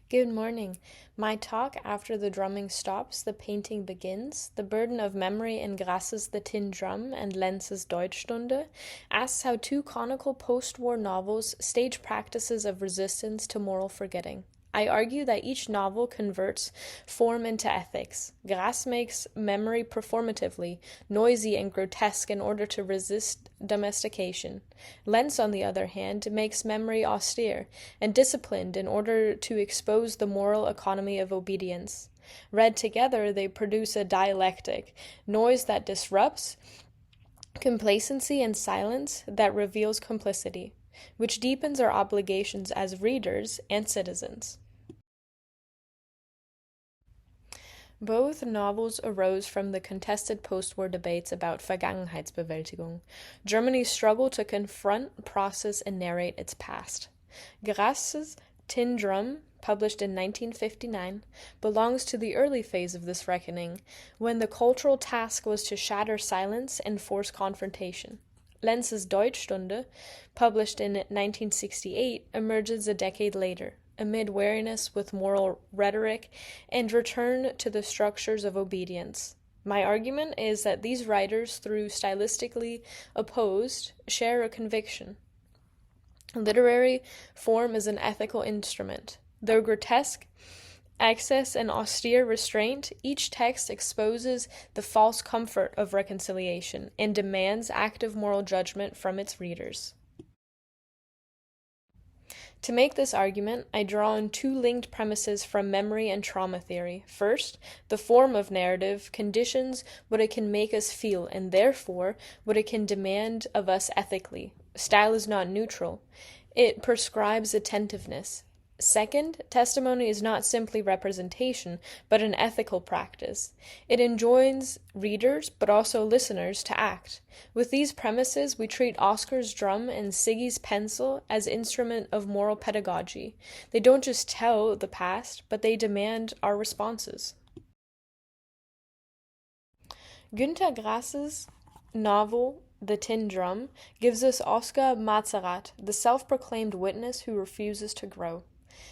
Good morning. My talk, After the Drumming Stops, the Painting Begins, The Burden of Memory in Grasse's The Tin Drum and Lenz's Deutschstunde, asks how two conical post-war novels stage practices of resistance to moral forgetting. I argue that each novel converts form into ethics. Grasse makes memory performatively, noisy and grotesque in order to resist domestication. Lenz, on the other hand, makes memory austere and disciplined in order to expose the moral economy of obedience. Read together, they produce a dialectic, noise that disrupts, complacency and silence that reveals complicity, which deepens our obligations as readers and citizens. Both novels arose from the contested post-war debates about Vergangenheitsbewältigung, Germany's struggle to confront, process, and narrate its past. Grasse's Tin Drum, published in 1959, belongs to the early phase of this reckoning, when the cultural task was to shatter silence and force confrontation. Lenz's Deutschstunde, published in 1968, emerges a decade later, amid weariness with moral rhetoric and return to the structures of obedience. My argument is that these writers, though stylistically opposed, share a conviction. Literary form is an ethical instrument. Though grotesque, excess, and austere restraint, each text exposes the false comfort of reconciliation and demands active moral judgment from its readers. To make this argument, I draw on two linked premises from memory and trauma theory. First, the form of narrative conditions what it can make us feel, and therefore what it can demand of us ethically. Style is not neutral. It prescribes attentiveness. Second, testimony is not simply representation, but an ethical practice. It enjoins readers, but also listeners, to act. With these premises, we treat Oskar's drum and Siggi's pencil as instrument of moral pedagogy. They don't just tell the past, but they demand our responses. Günter Grasse's novel The Tin Drum gives us Oskar Matzerath, the self-proclaimed witness who refuses to grow.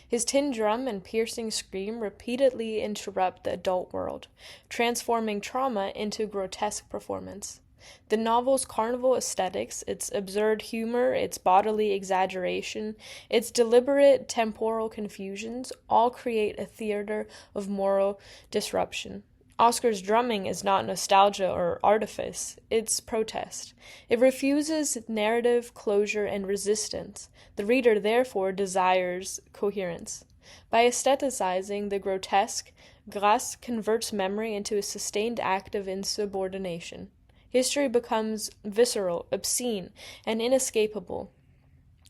His tin drum and piercing scream repeatedly interrupt the adult world, transforming trauma into grotesque performance. The novel's carnival aesthetics, its absurd humor, its bodily exaggeration, its deliberate temporal confusions, all create a theater of moral disruption. Oskar's drumming is not nostalgia or artifice, it's protest. It refuses narrative closure and resistance. The reader, therefore, desires coherence. By aestheticizing the grotesque, Grasse converts memory into a sustained act of insubordination. History becomes visceral, obscene, and inescapable,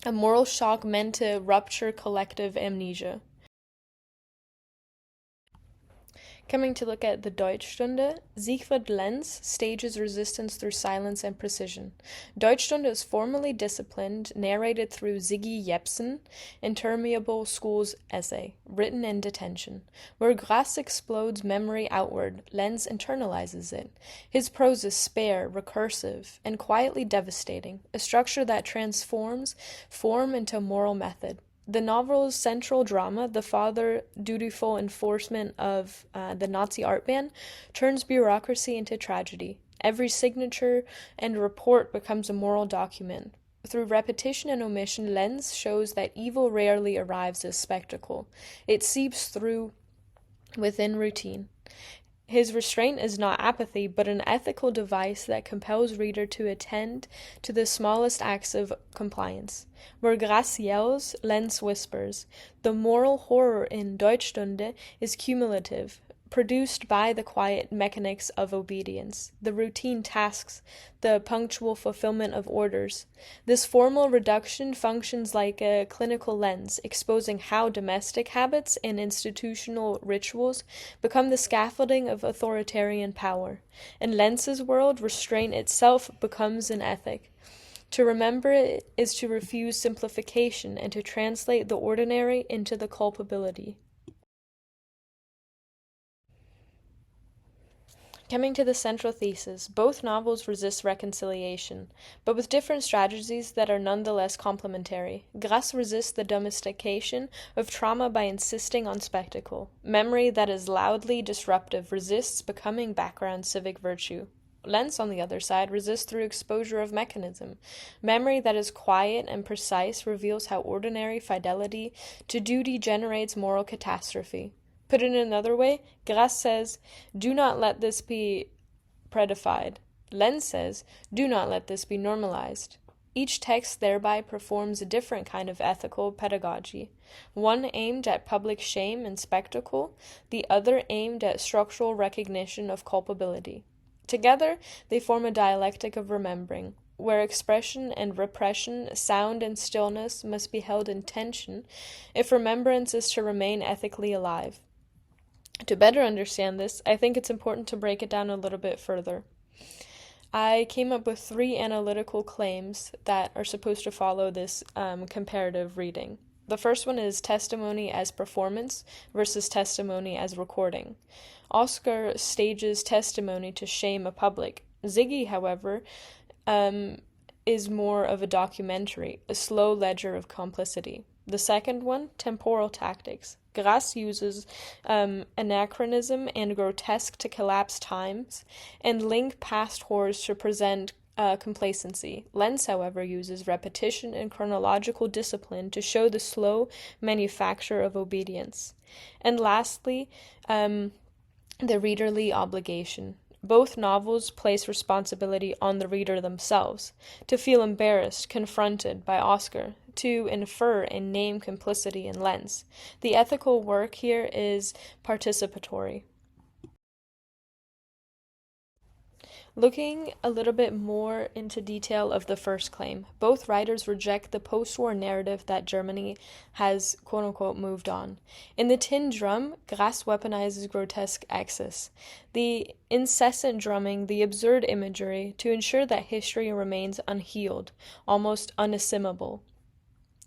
a moral shock meant to rupture collective amnesia. Coming to look at the Deutschstunde, Siegfried Lenz stages resistance through silence and precision. Deutschstunde is formally disciplined, narrated through Siggi Jepsen, interminable school's essay, written in detention. Where Grasse explodes memory outward, Lenz internalizes it. His prose is spare, recursive, and quietly devastating, a structure that transforms form into moral method. The novel's central drama, the father-dutiful enforcement of the Nazi art ban, turns bureaucracy into tragedy. Every signature and report becomes a moral document. Through repetition and omission, Lenz shows that evil rarely arrives as spectacle. It seeps through within routine. His restraint is not apathy, but an ethical device that compels reader to attend to the smallest acts of compliance. Where Grasse yells, Lenz whispers. The moral horror in Deutschstunde is cumulative, produced by the quiet mechanics of obedience, the routine tasks, the punctual fulfillment of orders. This formal reduction functions like a clinical lens, exposing how domestic habits and institutional rituals become the scaffolding of authoritarian power. In Lenz's world, restraint itself becomes an ethic. To remember it is to refuse simplification and to translate the ordinary into the culpability. Coming to the central thesis, both novels resist reconciliation, but with different strategies that are nonetheless complementary. Grasse resists the domestication of trauma by insisting on spectacle. Memory that is loudly disruptive resists becoming background civic virtue. Lenz, on the other side, resists through exposure of mechanism. Memory that is quiet and precise reveals how ordinary fidelity to duty generates moral catastrophe. Put in another way, Grasse says, do not let this be predified. Lenz says, do not let this be normalized. Each text thereby performs a different kind of ethical pedagogy, one aimed at public shame and spectacle, the other aimed at structural recognition of culpability. Together, they form a dialectic of remembering, where expression and repression, sound and stillness must be held in tension if remembrance is to remain ethically alive. To better understand this, I think it's important to break it down a little bit further. I came up with 3 analytical claims that are supposed to follow this comparative reading. The first one is testimony as performance versus testimony as recording. Oskar stages testimony to shame a public. Siggi, however, is more of a documentary, a slow ledger of complicity. The second one, temporal tactics. Grasse uses anachronism and grotesque to collapse times and link past horrors to present complacency. Lenz, however, uses repetition and chronological discipline to show the slow manufacture of obedience. And lastly, the readerly obligation. Both novels place responsibility on the reader themselves, to feel embarrassed, confronted by Oskar, to infer and name complicity in Lenz. The ethical work here is participatory. Looking a little bit more into detail of the first claim, both writers reject the post-war narrative that Germany has quote-unquote moved on. In The Tin Drum, Grasse weaponizes grotesque excess, the incessant drumming, the absurd imagery, to ensure that history remains unhealed, almost unassimilable.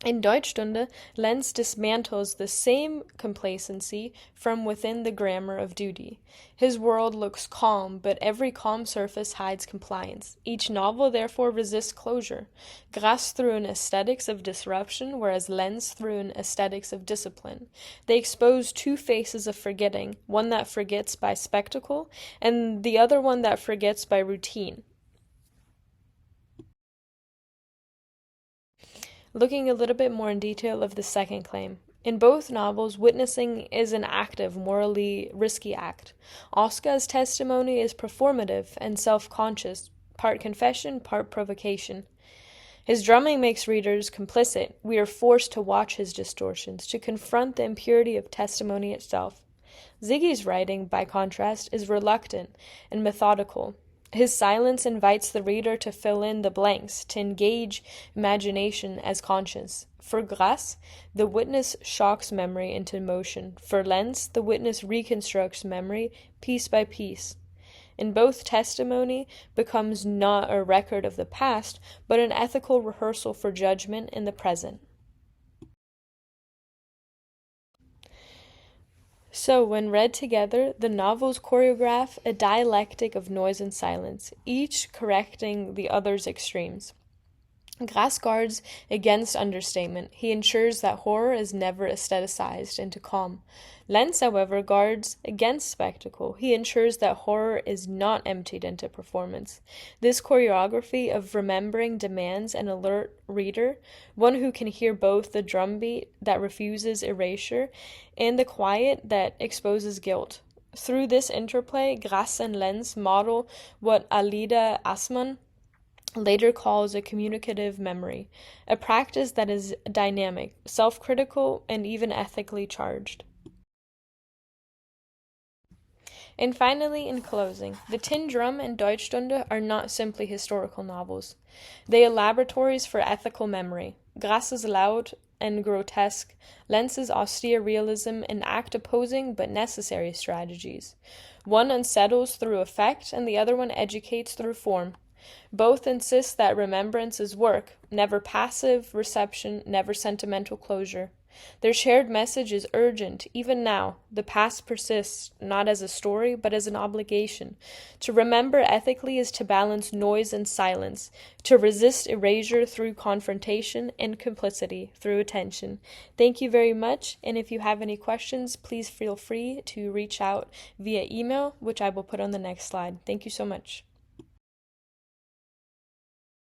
In Deutschstunde, Lenz dismantles the same complacency from within the grammar of duty. His world looks calm, but every calm surface hides compliance. Each novel therefore resists closure. Grasse through an aesthetics of disruption, whereas Lenz through an aesthetics of discipline. They expose 2 faces of forgetting, one that forgets by spectacle, and the other one that forgets by routine. Looking a little bit more in detail of the second claim. In both novels, witnessing is an active, morally risky act. Oskar's testimony is performative and self-conscious, part confession, part provocation. His drumming makes readers complicit. We are forced to watch his distortions, to confront the impurity of testimony itself. Siggi's writing, by contrast, is reluctant and methodical. His silence invites the reader to fill in the blanks, to engage imagination as conscience. For Grasse, the witness shocks memory into motion. For Lenz, the witness reconstructs memory piece by piece. In both, testimony becomes not a record of the past, but an ethical rehearsal for judgment in the present. So, when read together, the novels choreograph a dialectic of noise and silence, each correcting the other's extremes. Grasse guards against understatement. He ensures that horror is never aestheticized into calm. Lenz, however, guards against spectacle. He ensures that horror is not emptied into performance. This choreography of remembering demands an alert reader, one who can hear both the drumbeat that refuses erasure and the quiet that exposes guilt. Through this interplay, Grasse and Lenz model what Alida Assmann later calls a communicative memory, a practice that is dynamic, self-critical, and even ethically charged. And finally, in closing, The Tin Drum and Deutschstunde are not simply historical novels. They are laboratories for ethical memory. Grasse's loud and grotesque, Lenz's austere realism enact opposing but necessary strategies. One unsettles through effect, and the other one educates through form. Both insist that remembrance is work, never passive reception, never sentimental closure. Their shared message is urgent, even now. The past persists, not as a story, but as an obligation. To remember ethically is to balance noise and silence, to resist erasure through confrontation, and complicity through attention. Thank you very much, and if you have any questions, please feel free to reach out via email, which I will put on the next slide. Thank you so much.